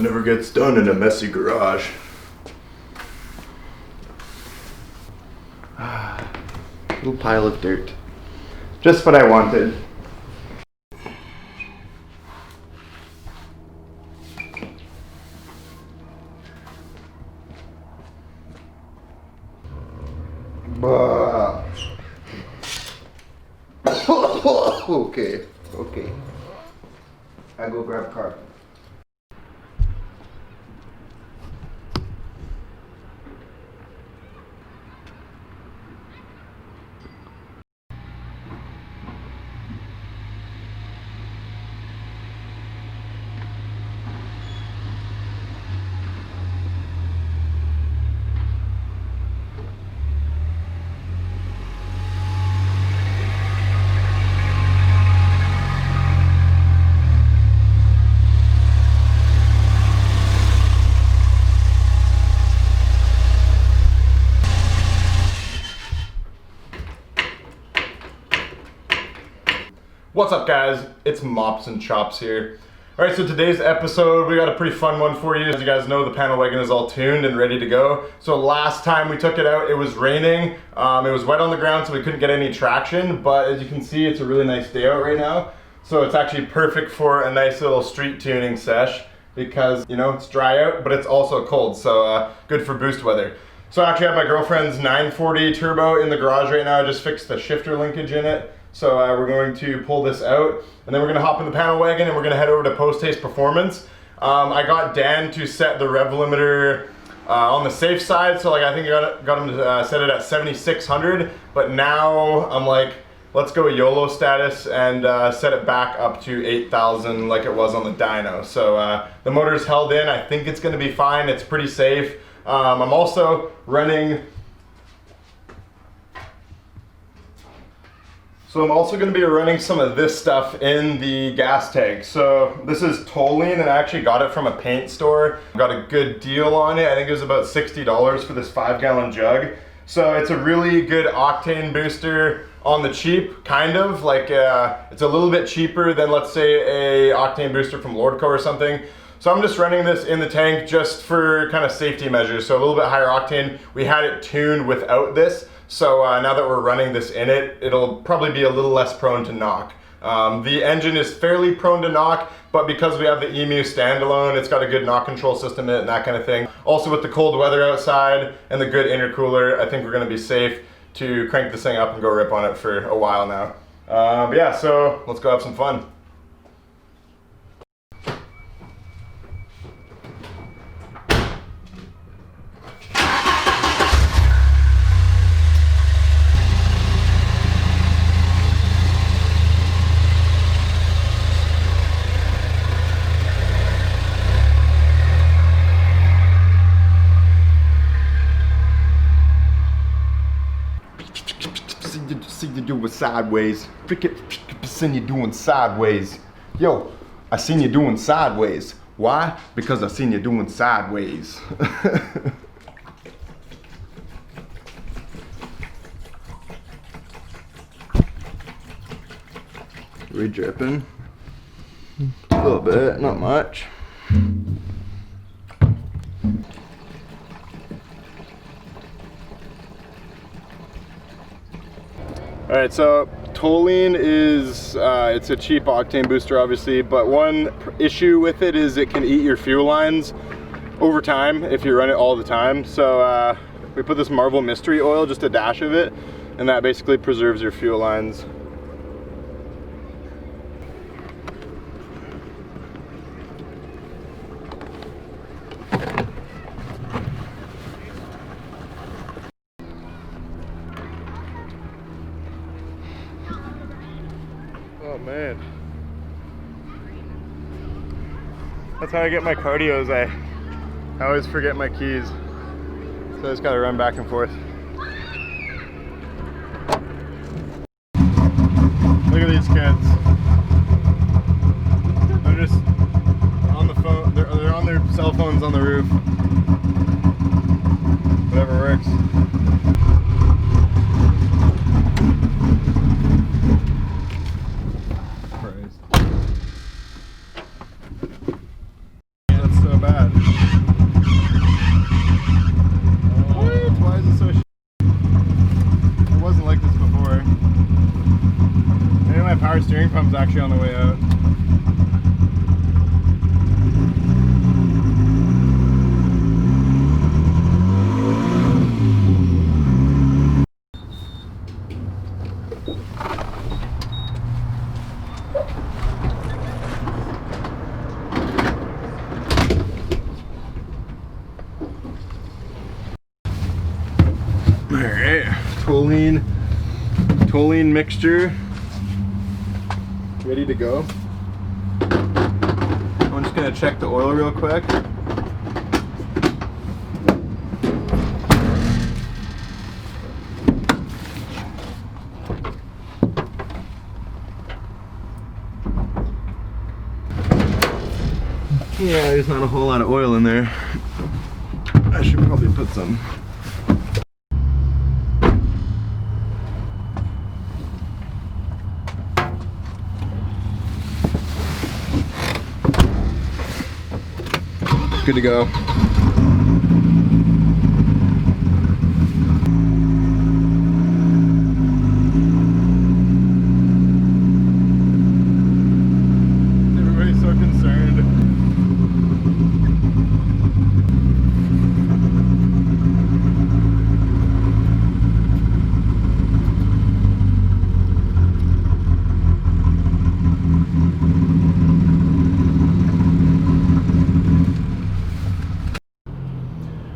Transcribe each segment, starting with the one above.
Nothing ever gets done in a messy garage. Little pile of dirt. Just what I wanted. Okay. I go grab car. What's up guys, it's Mops and Chops here. Alright, so today's episode, we got a pretty fun one for you. As you guys know, the panel wagon is all tuned and ready to go. So last time we took it out, it was raining. It was wet on the ground, so we couldn't get any traction. But as you can see, it's a really nice day out right now. So it's actually perfect for a nice little street tuning sesh because, you know, it's dry out, but it's also cold. So good for boost weather. So I actually have my girlfriend's 940 turbo in the garage right now. I just fixed the shifter linkage in it. So we're going to pull this out, and then we're going to hop in the panel wagon, and we're going to head over to Post Haste Performance. I got Dan to set the rev limiter on the safe side, so like I think I got him to set it at 7,600. But now I'm like, let's go YOLO status and set it back up to 8,000 like it was on the dyno. So the motor's held in. I think it's going to be fine. It's pretty safe. I'm also running. So I'm also going to be running some of this stuff in the gas tank. So this is toluene, and I actually got it from a paint store. Got a good deal on it. I think it was about $60 for this 5-gallon jug. So it's a really good octane booster on the cheap, kind of. Like it's a little bit cheaper than, let's say, a octane booster from Lordco or something. So I'm just running this in the tank just for kind of safety measures. So a little bit higher octane. We had it tuned without this. So now that we're running this in it, it'll probably be a little less prone to knock. The engine is fairly prone to knock, but because we have the EMU standalone, it's got a good knock control system in it and that kind of thing. Also with the cold weather outside and the good intercooler, I think we're gonna be safe to crank this thing up and go rip on it for a while now. But yeah, so let's go have some fun. See you doing sideways. Seen you doing sideways. Yo, I seen you doing sideways. Why? Because I seen you doing sideways. Re-dripping. A little bit, not much. All right, so toluene is, it's a cheap octane booster obviously, but one issue with it is it can eat your fuel lines over time if you run it all the time. So we put this Marvel Mystery Oil, just a dash of it, and that basically preserves your fuel lines. Oh man, that's how I get my cardios. I always forget my keys, so I just gotta run back and forth. Look at these kids. They're just on the phone. They're on their cell phones on the roof. Whatever works. That's so bad. power steering pump's actually on the way out. Alright, toluene mixture ready to go. I'm just gonna check the oil real quick. Yeah, there's not a whole lot of oil in there. I should probably put some. Good to go. Everybody's so concerned.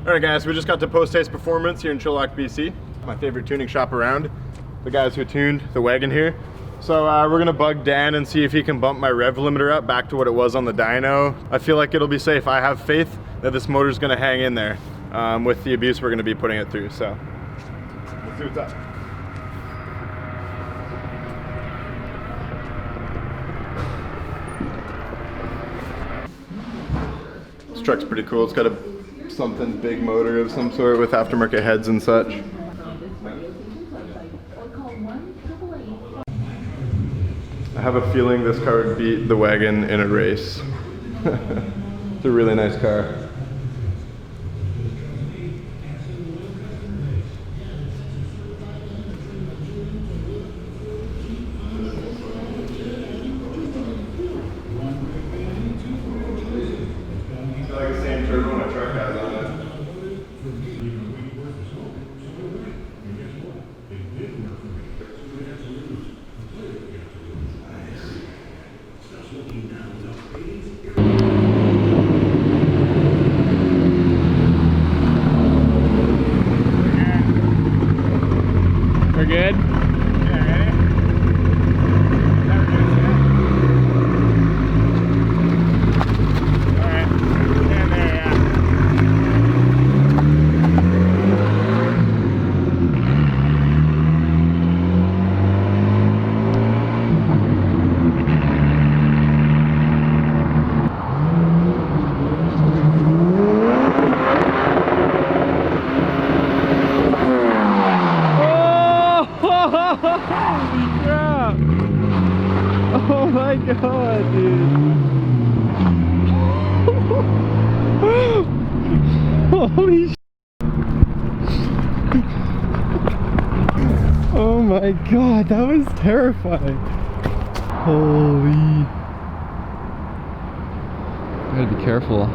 Alright guys, we just got to post-haste performance here in Chilliwack, BC. My favorite tuning shop around. The guys who tuned the wagon here. So we're gonna bug Dan and see if he can bump my rev limiter up back to what it was on the dyno. I feel like it'll be safe. I have faith that this motor's gonna hang in there with the abuse we're gonna be putting it through. So let's see what's up. This truck's pretty cool. It's got a something big motor of some sort with aftermarket heads and such. I have a feeling this car would beat the wagon in a race. It's a really nice car. We're good? Yeah, ready? Alright. And there, yeah. Holy crap! Oh my god, dude! Holy sh! Oh my god, that was terrifying! Holy! Gotta be careful.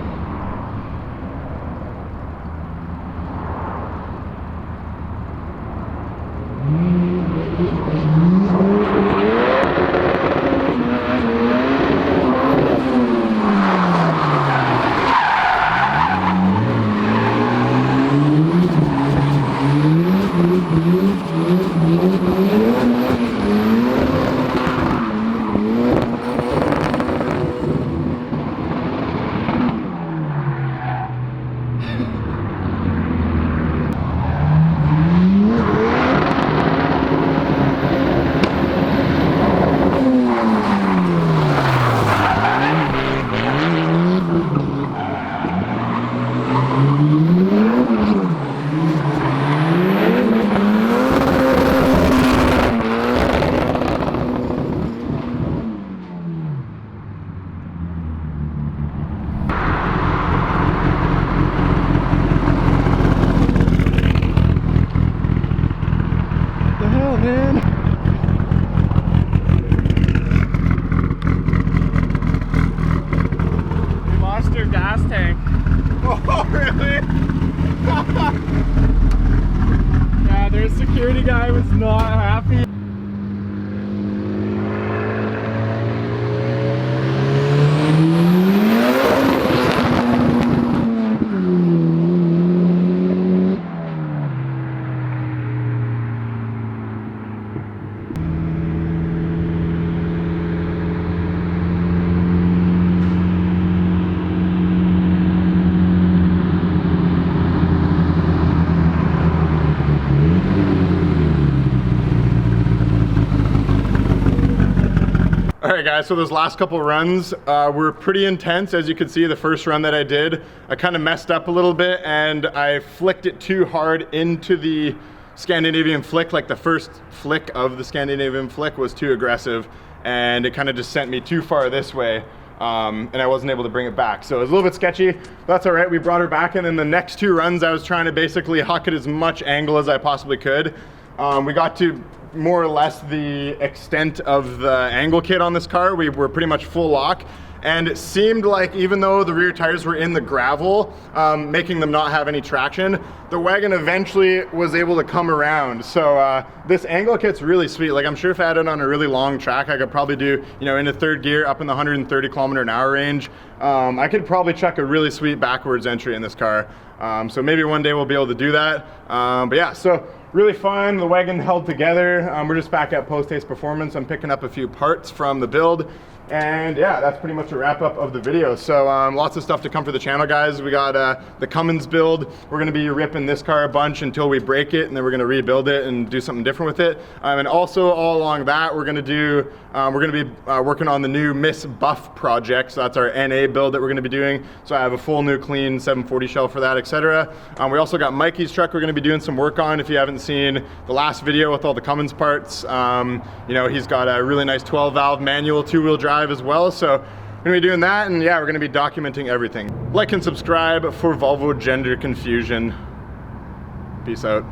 Alright guys, so those last couple runs were pretty intense. As you can see, the first run that I did, I kind of messed up a little bit and I flicked it too hard into the Scandinavian flick. Like the first flick of the Scandinavian flick was too aggressive and it kind of just sent me too far this way. And I wasn't able to bring it back. So it was a little bit sketchy, but that's all right. We brought her back, and then the next two runs I was trying to basically huck at as much angle as I possibly could. We got to more or less the extent of the angle kit on this car. We were pretty much full lock, and it seemed like even though the rear tires were in the gravel, making them not have any traction, the wagon eventually was able to come around. So this angle kit's really sweet. Like I'm sure if I had it on a really long track, I could probably do, you know, into third gear up in the 130 km/h range. I could probably chuck a really sweet backwards entry in this car. So maybe one day we'll be able to do that. But yeah, so really fun. The wagon held together. We're just back at Post Haste Performance. I'm picking up a few parts from the build. And yeah, that's pretty much a wrap up of the video. So lots of stuff to come for the channel, guys. We got the Cummins build. We're gonna be ripping this car a bunch until we break it, and then we're gonna rebuild it and do something different with it. And also all along that, we're gonna be working on the new Miss Buff project. So that's our NA build that we're gonna be doing. So I have a full new clean 740 shell for that, etc. We also got Mikey's truck we're gonna be doing some work on. If you haven't seen the last video with all the Cummins parts, you know, he's got a really nice 12 valve manual 2-wheel drive as well. So we're gonna be doing that, and yeah, we're gonna be documenting everything. Like and subscribe for Volvo gender confusion. Peace out.